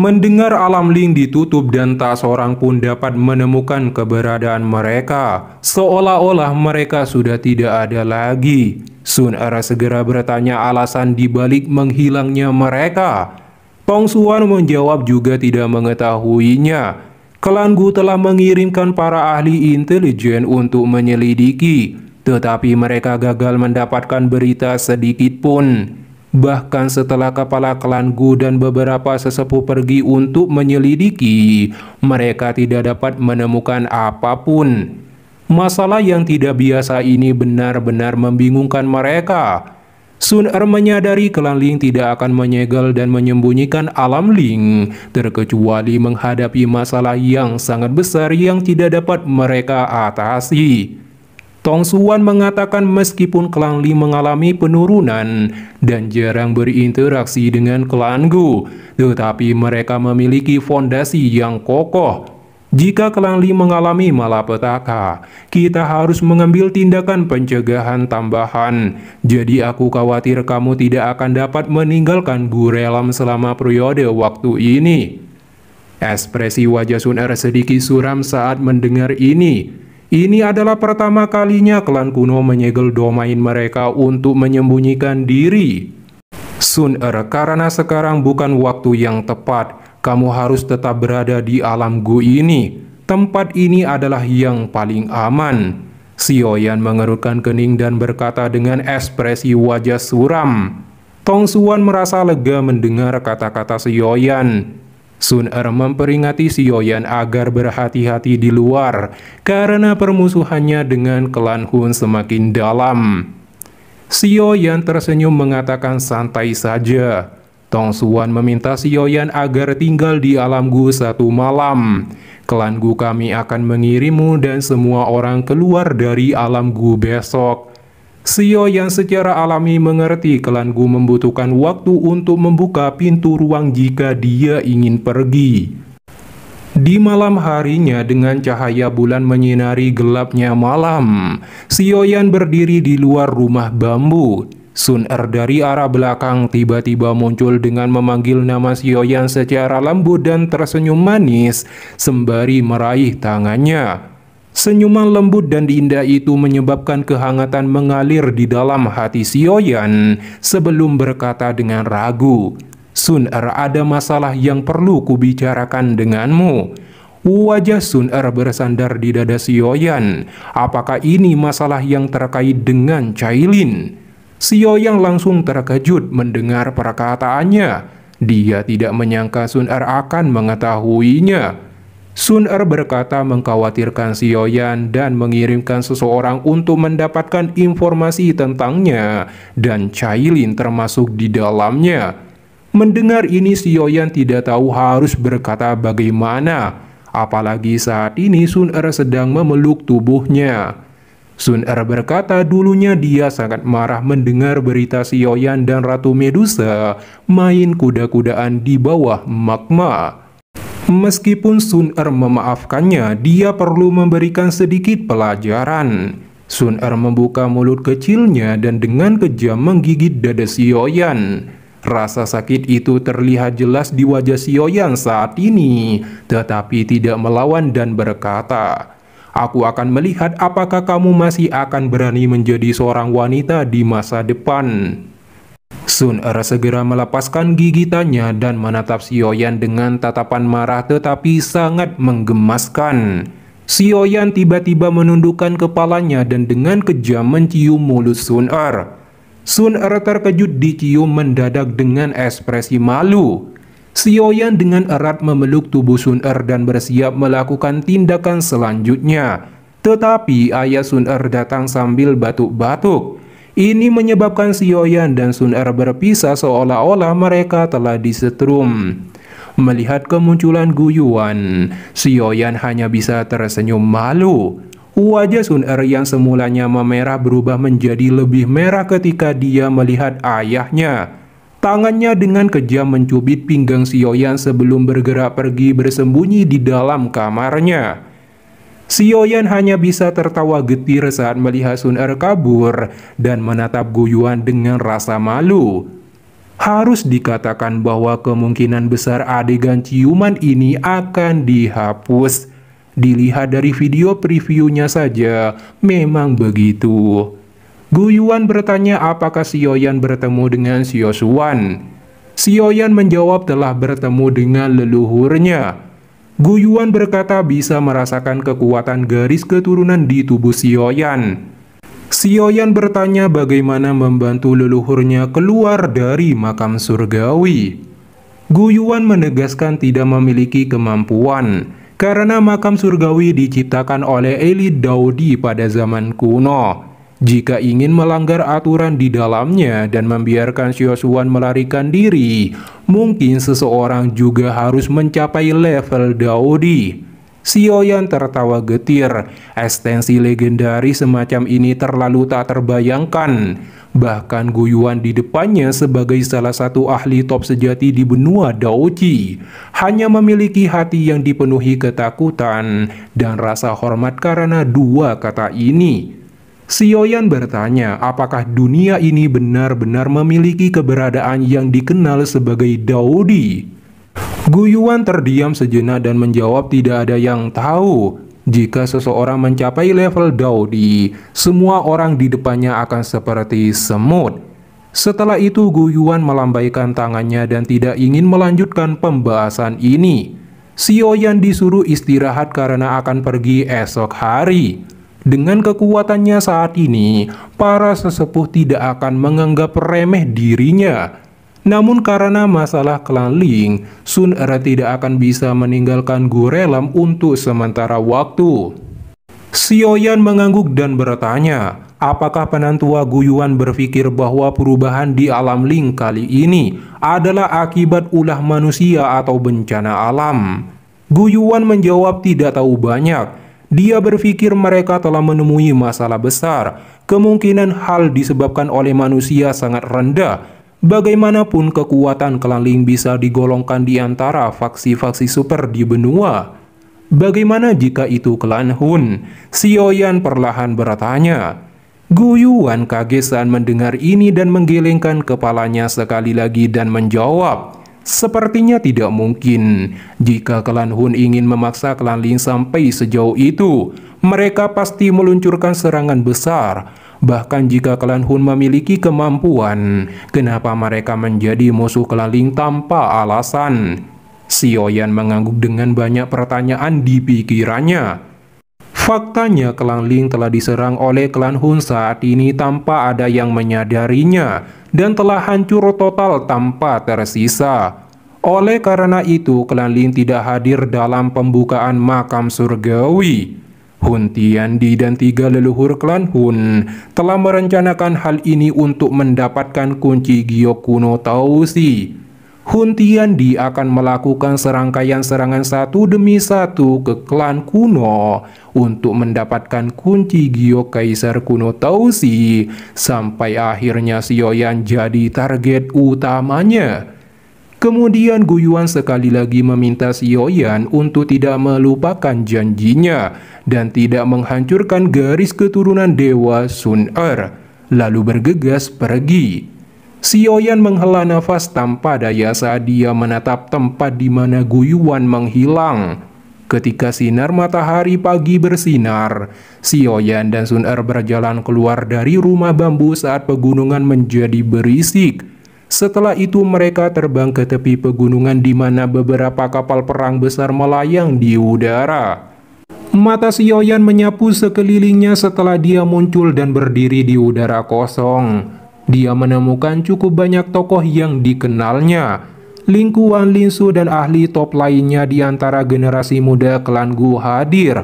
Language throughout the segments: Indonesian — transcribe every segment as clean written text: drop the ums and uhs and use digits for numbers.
Mendengar alam Ling ditutup dan tak seorang pun dapat menemukan keberadaan mereka, seolah-olah mereka sudah tidak ada lagi. Sun Er segera bertanya alasan dibalik menghilangnya mereka. Tong Xuan menjawab juga tidak mengetahuinya. Klan Gu telah mengirimkan para ahli intelijen untuk menyelidiki, tetapi mereka gagal mendapatkan berita sedikit pun. Bahkan setelah kepala klan Gu dan beberapa sesepuh pergi untuk menyelidiki, mereka tidak dapat menemukan apapun. Masalah yang tidak biasa ini benar-benar membingungkan mereka. Sun Er menyadari klan Ling tidak akan menyegel dan menyembunyikan alam Ling, terkecuali menghadapi masalah yang sangat besar yang tidak dapat mereka atasi. Tong Xuan mengatakan meskipun klan Ling mengalami penurunan dan jarang berinteraksi dengan klan Gu, tetapi mereka memiliki fondasi yang kokoh. Jika klan Ling mengalami malapetaka, kita harus mengambil tindakan pencegahan tambahan. Jadi aku khawatir kamu tidak akan dapat meninggalkan Gu Realm selama periode waktu ini. Ekspresi wajah Sun Er sedikit suram saat mendengar ini. Ini adalah pertama kalinya klan kuno menyegel domain mereka untuk menyembunyikan diri. Sun Er, karena sekarang bukan waktu yang tepat. Kamu harus tetap berada di alam Gu ini. Tempat ini adalah yang paling aman. Xiaoyan mengerutkan kening dan berkata dengan ekspresi wajah suram. Tong Xuan merasa lega mendengar kata-kata Xiaoyan. Sun Er memperingati Xiaoyan agar berhati-hati di luar karena permusuhannya dengan klan Hun semakin dalam. Xiaoyan tersenyum mengatakan santai saja. Tong Xuan meminta Xiaoyan agar tinggal di alam Gu satu malam. Klan Gu kami akan mengirimmu dan semua orang keluar dari alam Gu besok. Xiaoyan secara alami mengerti klan Gu membutuhkan waktu untuk membuka pintu ruang jika dia ingin pergi. Di malam harinya dengan cahaya bulan menyinari gelapnya malam, Xiaoyan berdiri di luar rumah bambu. Sun Er dari arah belakang tiba-tiba muncul dengan memanggil nama Xiaoyan secara lembut dan tersenyum manis sembari meraih tangannya. Senyuman lembut dan indah itu menyebabkan kehangatan mengalir di dalam hati Xiaoyan sebelum berkata dengan ragu, Sun Er, ada masalah yang perlu kubicarakan denganmu. Wajah Sun Er bersandar di dada Xiaoyan. Apakah ini masalah yang terkait dengan Cailin? Xiaoyan langsung terkejut mendengar perkataannya. Dia tidak menyangka Sun Er akan mengetahuinya. Sun Er berkata mengkhawatirkan Xiaoyan dan mengirimkan seseorang untuk mendapatkan informasi tentangnya dan Cailin termasuk di dalamnya. Mendengar ini Xiaoyan tidak tahu harus berkata bagaimana, apalagi saat ini Sun Er sedang memeluk tubuhnya. Sun Er berkata dulunya dia sangat marah mendengar berita Xiaoyan dan Ratu Medusa main kuda-kudaan di bawah magma. Meskipun Sun Er memaafkannya, dia perlu memberikan sedikit pelajaran. Sun Er membuka mulut kecilnya dan dengan kejam menggigit dada Xiaoyan. Rasa sakit itu terlihat jelas di wajah Xiaoyan saat ini, tetapi tidak melawan dan berkata, Aku akan melihat apakah kamu masih akan berani menjadi seorang wanita di masa depan. Sun Er segera melepaskan gigitannya dan menatap Xiaoyan dengan tatapan marah tetapi sangat menggemaskan. Xiaoyan tiba-tiba menundukkan kepalanya dan dengan kejam mencium mulut Sun Er. Sun Er terkejut dicium mendadak dengan ekspresi malu. Xiaoyan dengan erat memeluk tubuh Sun Er dan bersiap melakukan tindakan selanjutnya. Tetapi ayah Sun Er datang sambil batuk-batuk. Ini menyebabkan Xiaoyan dan Sun Er berpisah seolah-olah mereka telah disetrum. Melihat kemunculan Gu Yuan, Xiaoyan hanya bisa tersenyum malu. Wajah Sun Er yang semulanya memerah berubah menjadi lebih merah ketika dia melihat ayahnya. Tangannya dengan kejam mencubit pinggang Xiaoyan sebelum bergerak pergi bersembunyi di dalam kamarnya. Xiaoyan hanya bisa tertawa getir saat melihat Sun Er kabur dan menatap Gu Yuan dengan rasa malu. Harus dikatakan bahwa kemungkinan besar adegan ciuman ini akan dihapus. Dilihat dari video previewnya saja, memang begitu. Guyuan bertanya apakah Sioyan bertemu dengan Siosuan. Sioyan menjawab telah bertemu dengan leluhurnya. Guyuan berkata bisa merasakan kekuatan garis keturunan di tubuh Sioyan. Sioyan bertanya bagaimana membantu leluhurnya keluar dari makam surgawi. Guyuan menegaskan tidak memiliki kemampuan, karena makam surgawi diciptakan oleh elit Daudi pada zaman kuno. Jika ingin melanggar aturan di dalamnya dan membiarkan Siosuan melarikan diri, mungkin seseorang juga harus mencapai level Daudi. Sioyan tertawa getir. Ekstensi legendaris semacam ini terlalu tak terbayangkan. Bahkan Guyuan di depannya sebagai salah satu ahli top sejati di benua Daoji hanya memiliki hati yang dipenuhi ketakutan dan rasa hormat karena dua kata ini. Sioyan bertanya apakah dunia ini benar-benar memiliki keberadaan yang dikenal sebagai Daodi. Guyuan terdiam sejenak dan menjawab tidak ada yang tahu. Jika seseorang mencapai level Daodi, semua orang di depannya akan seperti semut. Setelah itu Guyuan melambaikan tangannya dan tidak ingin melanjutkan pembahasan ini. Sioyan disuruh istirahat karena akan pergi esok hari. Dengan kekuatannya saat ini, para sesepuh tidak akan menganggap remeh dirinya. Namun karena masalah klan Ling, Sun Er tidak akan bisa meninggalkan Gurelam untuk sementara waktu. Sioyan mengangguk dan bertanya, apakah penantua Guyuan berpikir bahwa perubahan di alam Ling kali ini adalah akibat ulah manusia atau bencana alam? Guyuan menjawab tidak tahu banyak. Dia berpikir mereka telah menemui masalah besar. Kemungkinan hal disebabkan oleh manusia sangat rendah. Bagaimanapun kekuatan klan Ling bisa digolongkan di antara faksi-faksi super di benua. Bagaimana jika itu klan Hun? Sioyan perlahan bertanya. Guyuan kaget saat mendengar ini dan menggelengkan kepalanya sekali lagi dan menjawab. Sepertinya tidak mungkin. Jika klan Hun ingin memaksa klan Ling sampai sejauh itu, mereka pasti meluncurkan serangan besar. Bahkan jika klan Hun memiliki kemampuan, kenapa mereka menjadi musuh klan Ling tanpa alasan? Sioyan mengangguk dengan banyak pertanyaan di pikirannya. Faktanya klan Ling telah diserang oleh klan Hun saat ini tanpa ada yang menyadarinya dan telah hancur total tanpa tersisa. Oleh karena itu klan Ling tidak hadir dalam pembukaan makam surgawi. Hun Tiandi dan 3 leluhur klan Hun telah merencanakan hal ini untuk mendapatkan kunci giok kuno Tausi. Hun Tiandi akan melakukan serangkaian serangan satu demi satu ke klan kuno untuk mendapatkan kunci giok kaisar kuno Tausi sampai akhirnya Sioyan jadi target utamanya. Kemudian Guyuan sekali lagi meminta Sioyan untuk tidak melupakan janjinya dan tidak menghancurkan garis keturunan Dewa Sun Er, lalu bergegas pergi. Sioyan menghela nafas tanpa daya saat dia menatap tempat di mana Guyuan menghilang. Ketika sinar matahari pagi bersinar, Sioyan dan Sun Er berjalan keluar dari rumah bambu saat pegunungan menjadi berisik. Setelah itu mereka terbang ke tepi pegunungan di mana beberapa kapal perang besar melayang di udara. Mata Sioyan menyapu sekelilingnya setelah dia muncul dan berdiri di udara kosong. Dia menemukan cukup banyak tokoh yang dikenalnya. Ling Kuan, Lin Su, dan ahli top lainnya di antara generasi muda klan Gu hadir.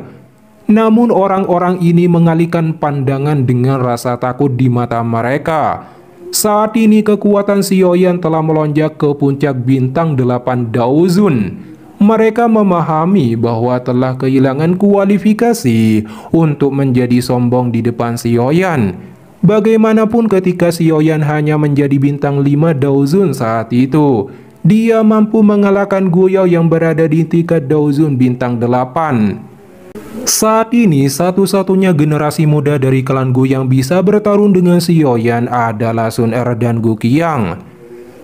Namun orang-orang ini mengalihkan pandangan dengan rasa takut di mata mereka. Saat ini kekuatan Sioyan telah melonjak ke puncak bintang 8 Daozun. Mereka memahami bahwa telah kehilangan kualifikasi untuk menjadi sombong di depan Sioyan. Bagaimanapun ketika Sioyan hanya menjadi bintang 5 Daozun saat itu, dia mampu mengalahkan Guyao yang berada di tingkat Daozun bintang 8. Saat ini satu-satunya generasi muda dari klan Gu yang bisa bertarung dengan Sioyan adalah Sun Er dan Gu Qiang.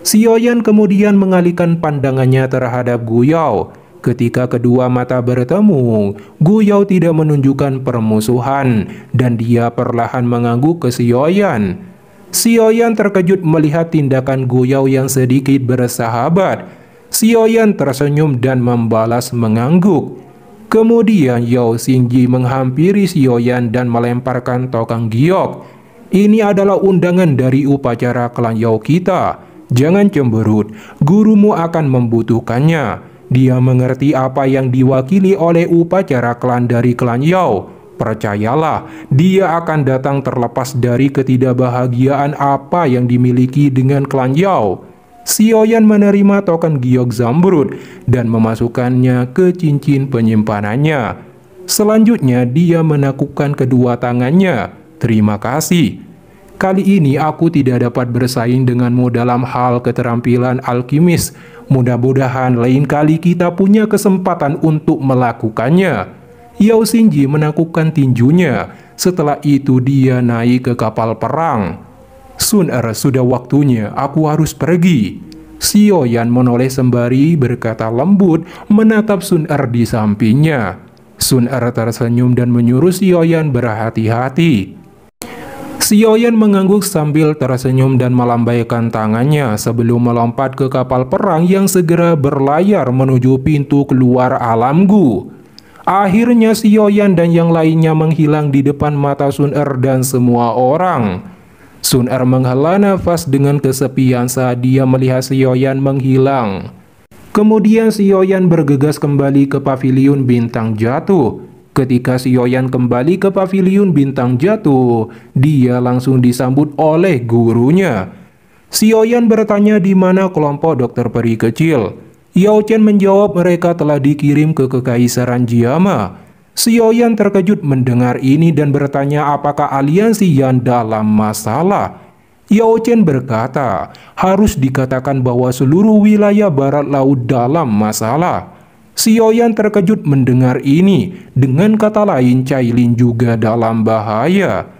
Xiaoyan kemudian mengalihkan pandangannya terhadap Guyao. Ketika kedua mata bertemu, Guyao tidak menunjukkan permusuhan dan dia perlahan mengangguk ke Xiaoyan. Xiaoyan terkejut melihat tindakan Guyao yang sedikit bersahabat. Xiaoyan tersenyum dan membalas mengangguk. Kemudian Yao Xingji menghampiri Xiaoyan dan melemparkan tokang giok. Ini adalah undangan dari upacara klan Yao kita. Jangan cemberut, gurumu akan membutuhkannya. Dia mengerti apa yang diwakili oleh upacara klan dari klan Yao. Percayalah, dia akan datang terlepas dari ketidakbahagiaan apa yang dimiliki dengan klan Yao. Xiaoyan menerima token giok zamrud dan memasukkannya ke cincin penyimpanannya. Selanjutnya dia menakupkan kedua tangannya. Terima kasih. Kali ini aku tidak dapat bersaing denganmu dalam hal keterampilan alkimis. Mudah-mudahan lain kali kita punya kesempatan untuk melakukannya. Yao Xingji menakupkan tinjunya. Setelah itu dia naik ke kapal perang. Sun Er, sudah waktunya, aku harus pergi. Xiaoyan menoleh sembari berkata lembut menatap Sun Er di sampingnya. Sun Er tersenyum dan menyuruh Xiaoyan berhati-hati. Xiaoyan mengangguk sambil tersenyum dan melambaikan tangannya sebelum melompat ke kapal perang yang segera berlayar menuju pintu keluar alam Gu. Akhirnya Xiaoyan dan yang lainnya menghilang di depan mata Sun Er dan semua orang. Sun Er menghela nafas dengan kesepian saat dia melihat Xiaoyan menghilang. Kemudian Xiaoyan bergegas kembali ke paviliun bintang jatuh. Ketika Xiaoyan kembali ke paviliun bintang jatuh, dia langsung disambut oleh gurunya. Xiaoyan bertanya di mana kelompok dokter peri kecil. Yao Chen menjawab mereka telah dikirim ke Kekaisaran Jiama. Xiaoyan terkejut mendengar ini dan bertanya apakah aliansi yang dalam masalah. Yao Chen berkata, harus dikatakan bahwa seluruh wilayah barat laut dalam masalah. Xiaoyan terkejut mendengar ini. Dengan kata lain, Cailin juga dalam bahaya.